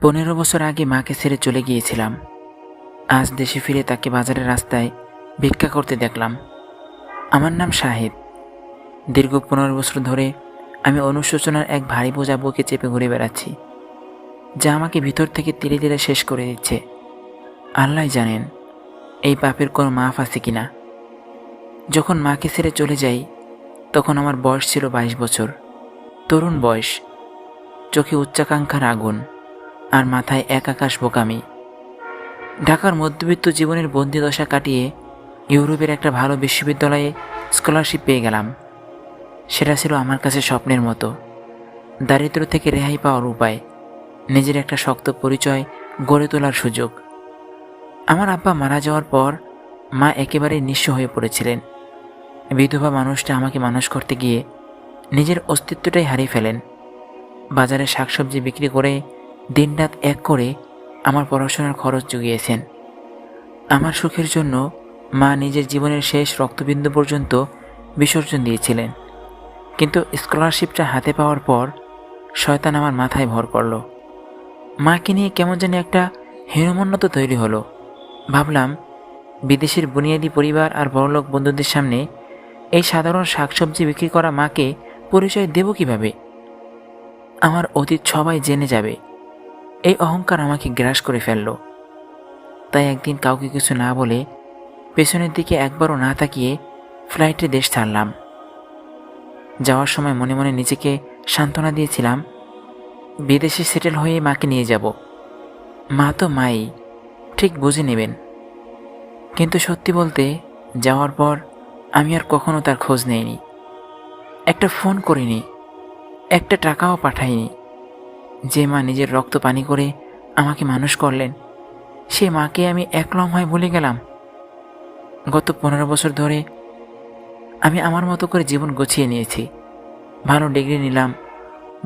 15 বছর আগে মাকে ছেড়ে চলে গিয়েছিলাম। আজ দেশে ফিরে তাকে বাজারের রাস্তায় ভিক্ষা করতে দেখলাম। আমার নাম শাহিদ। দীর্ঘ 15 বছর ধরে আমি অনুশোচনার এক ভারী বোঝা বুকে চেপে ঘুরে বেড়াচ্ছি, যা আমাকে ভিতর থেকে ধীরে ধীরে শেষ করে দিচ্ছে। আল্লাহ জানেন এই পাপের কোনো মাফ আছে কিনা। যখন মাকে ছেড়ে চলে যাই তখন আমার বয়স ছিল 22 বছর। তরুণ বয়স, চোখে উচ্চাকাঙ্ক্ষার আগুন আর মাথায় এক আকাশ বোকামি। ঢাকার মধ্যবিত্ত জীবনের বন্দিদশা কাটিয়ে ইউরোপের একটা ভালো বিশ্ববিদ্যালয়ে স্কলারশিপ পেয়ে গেলাম। সেটা ছিল আমার কাছে স্বপ্নের মতো। দারিদ্র্য থেকে রেহাই পাওয়ার উপায়, নিজের একটা শক্ত পরিচয় গড়ে তোলার সুযোগ। আমার আব্বা মারা যাওয়ার পর মা একেবারে নিঃস্ব হয়ে পড়েছিলেন। বিধবা মানুষটা আমাকে মানুষ করতে গিয়ে নিজের অস্তিত্বটাই হারিয়ে ফেলেন। বাজারে শাকসবজি বিক্রি করে দিনরাত এক করে আমার পড়াশোনার খরচ জুগিয়েছেন। আমার সুখের জন্য মা নিজের জীবনের শেষ রক্তবিন্দু পর্যন্ত বিসর্জন দিয়েছিলেন। কিন্তু স্কলারশিপটা হাতে পাওয়ার পর শয়তান আমার মাথায় ভর করল। মাকে নিয়ে কেমন জানি একটা হীনমন্যতা তৈরি হলো। ভাবলাম, বিদেশের বুনিয়াদি পরিবার আর বড়লোক বন্ধুদের সামনে এই সাধারণ শাকসবজি বিক্রি করা মাকে পরিচয় দেব কিভাবে? আমার অতীত সবাই জেনে যাবে। এই অহংকার আমাকে গ্রাস করে ফেলল। তাই একদিন কাউকে কিছু না বলে পেছনের দিকে একবারও না তাকিয়ে ফ্লাইটে দেশ ছাড়লাম। যাওয়ার সময় মনে মনে নিজেকে সান্ত্বনা দিয়েছিলাম, বিদেশে সেটেল হয়ে মাকে নিয়ে যাব। মা তো মাই, ঠিক বুঝে নেবেন। কিন্তু সত্যি বলতে যাওয়ার পর আমি আর কখনো তার খোঁজ নেইনি। একটা ফোন করিনি, একটা টাকাও পাঠাইনি। যে মা নিজের রক্ত পানি করে আমাকে মানুষ করলেন, সে মাকে আমি এক লম্হায় ভুলে গেলাম। গত 15 বছর ধরে আমি আমার মতো করে জীবন গুছিয়ে নিয়েছি। ভালো ডিগ্রি নিলাম,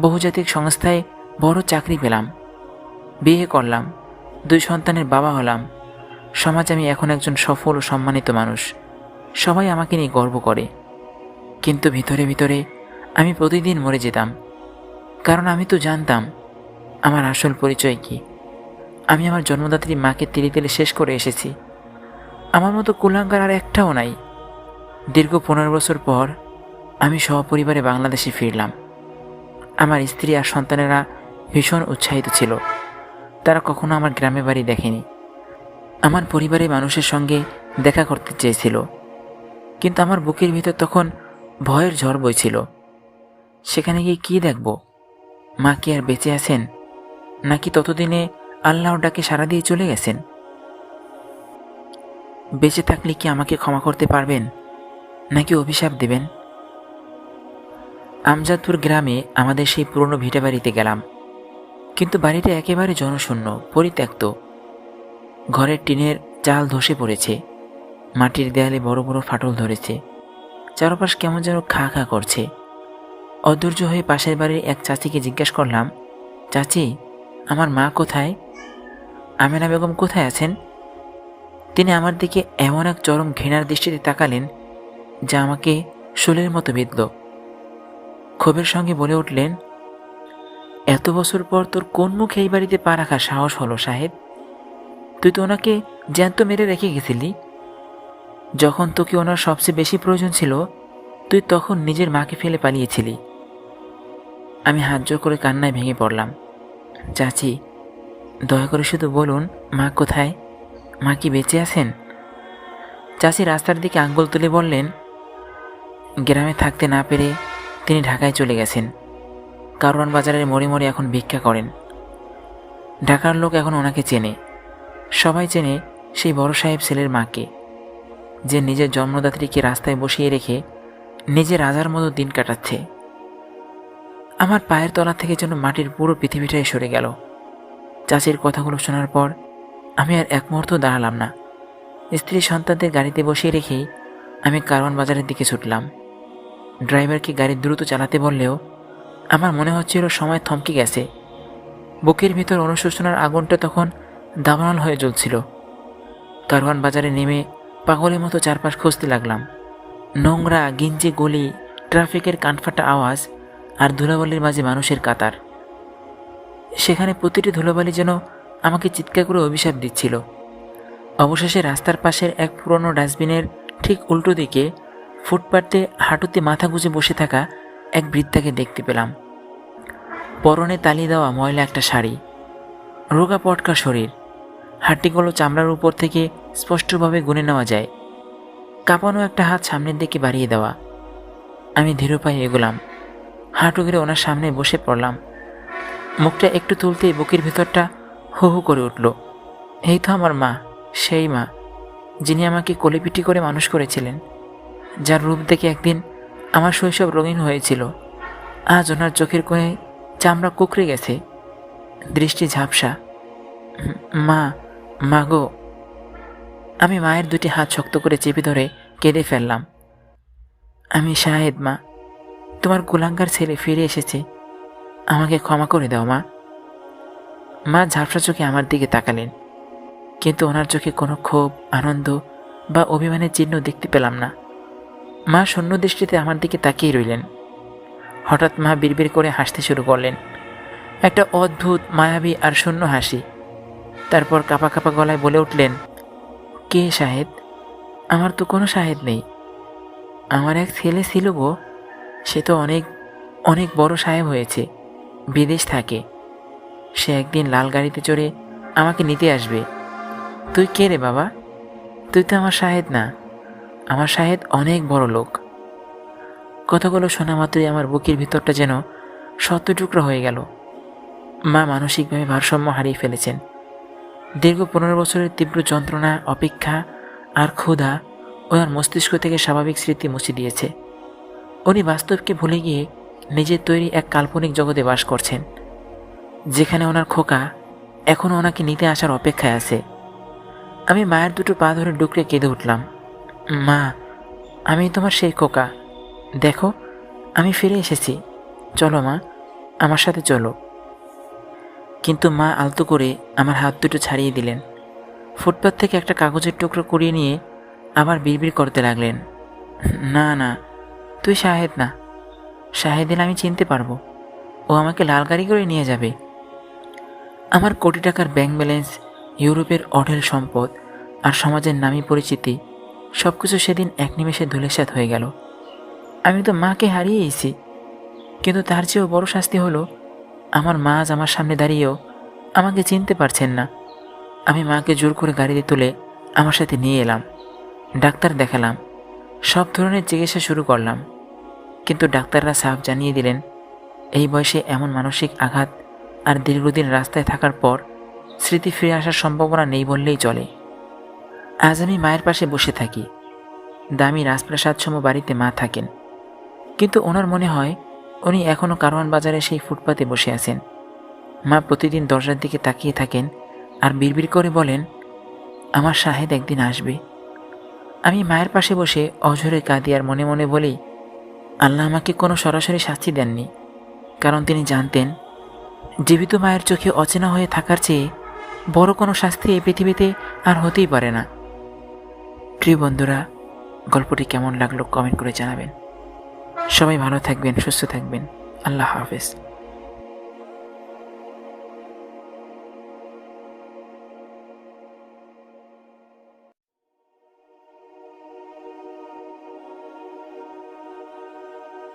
বহুজাতিক সংস্থায় বড় চাকরি পেলাম, বিয়ে করলাম, 2 সন্তানের বাবা হলাম। সমাজে আমি এখন একজন সফল ও সম্মানিত মানুষ। সবাই আমাকে নিয়ে গর্ব করে। কিন্তু ভিতরে ভিতরে আমি প্রতিদিন মরে যেতাম, কারণ আমি তো জানতাম আমার আসল পরিচয় কি। আমি আমার জন্মদাত্রী মাকে তিলে তিলে শেষ করে এসেছি। আমার মতো কুলাঙ্গার আর একটাও নাই। দীর্ঘ 15 বছর পর আমি সপরিবারে বাংলাদেশে ফিরলাম। আমার স্ত্রী আর সন্তানেরা ভীষণ উৎসাহিত ছিল। তারা কখনো আমার গ্রামে বাড়ি দেখেনি। আমার পরিবারের মানুষের সঙ্গে দেখা করতে চেয়েছিল, কিন্তু আমার বুকের ভিতর তখন ভয়ের ঝড় বইছিল। সেখানে গিয়ে কী দেখব? মা কি আর বেঁচে আছেন, নাকি ততদিনে আল্লাহর ডাকে সাড়া দিয়ে চলে গেছেন? বেঁচে থাকলে কি আমাকে ক্ষমা করতে পারবেন, নাকি অভিশাপ দেবেন? আমজাদপুর গ্রামে আমাদের সেই পুরনো ভিটা বাড়িতে গেলাম, কিন্তু বাড়িটা একেবারে জনশূন্য, পরিত্যক্ত। ঘরের টিনের চাল ধসে পড়েছে, মাটির দেয়ালে বড় বড় ফাটল ধরেছে, চারপাশ কেমন যেন খা খা করছে। অধৈর্য হয়ে পাশের বাড়ির এক চাচিকে জিজ্ঞেস করলাম, চাচি, আমার মা কোথায়? আমেনা বেগম কোথায় আছেন? তিনি আমার দিকে এমন এক চরম ঘৃণার দৃষ্টিতে তাকালেন যা আমাকে শূলের মতো বিঁধল। ক্ষোভের সঙ্গে বলে উঠলেন, এত বছর পর তোর কোন মুখে এই বাড়িতে পা রাখার সাহস হলো সাহেব? তুই তো ওনাকে জ্যান্ত মেরে রেখে গেছিলি। যখন তোকে ওনার সবচেয়ে বেশি প্রয়োজন ছিল, তুই তখন নিজের মাকে ফেলে পালিয়েছিলি। আমি হাত জোর করে কান্নায় ভেঙে পড়লাম। চাচি, দয়া করে শুধু বলুন, মা কোথায়? মা কি বেঁচে আছেন? চাচি রাস্তার দিকে আঙ্গুল তুলে বললেন, গ্রামে থাকতে না পেরে তিনি ঢাকায় চলে গেছেন। কারওয়ান বাজারের মোড়ে মোড়ে এখন ভিক্ষা করেন। ঢাকার লোক এখন ওনাকে চেনে। সবাই চেনে সেই বড় সাহেব ছেলের মাকে, যে নিজের জন্মদাত্রীকে রাস্তায় বসিয়ে রেখে নিজে রাজার মতো দিন কাটাচ্ছে। আমার পায়ের তলা থেকে যেন মাটির পুরো পৃথিবীটাই সরে গেল। চাচির কথাগুলো শোনার পর আমি আর এক মুহূর্ত দাঁড়ালাম না। স্ত্রী সন্তানদের গাড়িতে বসিয়ে রেখেই আমি কারওয়ান বাজারের দিকে ছুটলাম। ড্রাইভারকে গাড়ি দ্রুত চালাতে বললেও আমার মনে হচ্ছিল সময় থমকে গেছে। বুকের ভিতর অনুশোচনার আগুনটা তখন দাবানল হয়ে জ্বলছিল। কারওয়ান বাজারে নেমে পাগলের মতো চারপাশ খুঁজতে লাগলাম। নোংরা গিঞ্জি গলি, ট্রাফিকের কানফাটা আওয়াজ আর ধুলাবালির মাঝে মানুষের কাতার। সেখানে প্রতিটি ধুলোবালি যেন আমাকে চিৎকার করে অভিশাপ দিচ্ছিল। অবশেষে রাস্তার পাশের এক পুরনো ডাস্টবিনের ঠিক উল্টো দিকে ফুটপাতে হাঁটুতে মাথা গুঁজে বসে থাকা এক বৃদ্ধাকে দেখতে পেলাম। পরনে তালি দেওয়া ময়লা একটা শাড়ি, রোগা পটকা শরীর, হাড্ডিগুলো চামড়ার উপর থেকে স্পষ্টভাবে গুনে নেওয়া যায়। কাঁপানো একটা হাত সামনের দিকে বাড়িয়ে দেওয়া। আমি ধীর পায়ে এগোলাম, হাঁটু গেড়ে ওনার সামনে বসে পড়লাম। মুখটা একটু তুলতেই বুকের ভিতরটা হু হু করে উঠল। এই তো আমার মা, সেই মা যিনি আমাকে কোলেপিটি করে মানুষ করেছিলেন, যার রূপ দেখে একদিন আমার শৈশব রঙিন হয়েছিল। আজ ওনার চোখের কোণে চামড়া কুকড়ে গেছে, দৃষ্টি ঝাপসা। মা, মা গো। আমি মায়ের দুটি হাত শক্ত করে চেপে ধরে কেঁদে ফেললাম। আমি শাহেদ মা, তোমার কুলাঙ্গার ছেলে ফিরে এসেছে, আমাকে ক্ষমা করে দাও মা। মা ঝাপসা চোখে আমার দিকে তাকালেন, কিন্তু ওনার চোখে কোনো ক্ষোভ, আনন্দ বা অভিমানের চিহ্ন দেখতে পেলাম না। মা শূন্য দৃষ্টিতে আমার দিকে তাকিয়ে রইলেন। হঠাৎ মা বিড়বিড় করে হাসতে শুরু করলেন, একটা অদ্ভুত মায়াবী আর শূন্য হাসি। তারপর কাঁপা কাঁপা গলায় বলে উঠলেন, কে শাহেদ? আমার তো কোনো শাহেদ নেই। আমার এক ছেলে ছিল গো, সে তো অনেক অনেক বড় সাহেব হয়েছে, বিদেশ থাকে। সে একদিন লাল গাড়িতে চড়ে আমাকে নিতে আসবে। তুই কে রে বাবা? তুই তো আমার শাহেদ না, আমার শাহেদ অনেক বড় লোক। কথাগুলো শোনা মাত্রই আমার বুকের ভিতরটা যেন শত টুকরো হয়ে গেল। মা মানসিকভাবে ভারসাম্য হারিয়ে ফেলেছেন। দীর্ঘ 15 বছরের তীব্র যন্ত্রণা, অপেক্ষা আর ক্ষুধা ওনার মস্তিষ্ক থেকে স্বাভাবিক স্মৃতি মুছে দিয়েছে। উনি বাস্তবকে ভুলে গিয়ে নিজের তৈরি এক কাল্পনিক জগতে বাস করছেন, যেখানে ওনার খোকা এখনও ওনাকে নিতে আসার অপেক্ষায় আছে। আমি মায়ের দুটো পা ধরে ডুকরে কেঁদে উঠলাম। মা, আমি তোমার সেই খোকা, দেখো আমি ফিরে এসেছি, চলো মা, আমার সাথে চলো। কিন্তু মা আলতো করে আমার হাত দুটো ছাড়িয়ে দিলেন। ফুটপাত থেকে একটা কাগজের টুকরো কুড়িয়ে নিয়ে আবার বিড়বিড় করতে লাগলেন, না না, তুই শাহেদ না। শাহেদিন আমি চিনতে পারবো, ও আমাকে লাল গাড়ি করে নিয়ে যাবে। আমার কোটি টাকার ব্যাংক ব্যালেন্স, ইউরোপের অঢেল সম্পদ আর সমাজের নামী পরিচিতি সব কিছু সেদিন এক নিমেষে ধূলিসাৎ হয়ে গেল। আমি তো মাকে হারিয়েইছি, কিন্তু তার চেয়েও বড় শাস্তি হলো আমার মা আজ আমার সামনে দাঁড়িয়েও আমাকে চিনতে পারছেন না। আমি মাকে জোর করে গাড়িতে তুলে আমার সাথে নিয়ে এলাম, ডাক্তার দেখালাম, সব ধরনের চিকিৎসা শুরু করলাম। কিন্তু ডাক্তাররা সাফ জানিয়ে দিলেন, এই বয়সে এমন মানসিক আঘাত আর দীর্ঘদিন রাস্তায় থাকার পর স্মৃতি ফিরে আসার সম্ভাবনা নেই বললেই চলে। আজ আমি মায়ের পাশে বসে থাকি। দামি রাজপ্রাসাদসম বাড়িতে মা থাকেন, কিন্তু ওনার মনে হয় উনি এখনও কারওয়ান বাজারে সেই ফুটপাতে বসে আছেন। মা প্রতিদিন দরজার দিকে তাকিয়ে থাকেন আর বিড়বিড় করে বলেন, আমার শাহেদ একদিন আসবে। আমি মায়ের পাশে বসে অঝরে কাঁদি আর মনে মনে বলি, আল্লাহ আমাকে কোনো সরাসরি শাস্তি দেননি, কারণ তিনি জানতেন জীবিত মায়ের চোখে অচেনা হয়ে থাকার চেয়ে বড় কোনো শাস্তি এই পৃথিবীতে আর হতেই পারে না। প্রিয় বন্ধুরা, গল্পটি কেমন লাগলো কমেন্ট করে জানাবেন। সবাই ভালো থাকবেন, সুস্থ থাকবেন। আল্লাহ হাফেজ।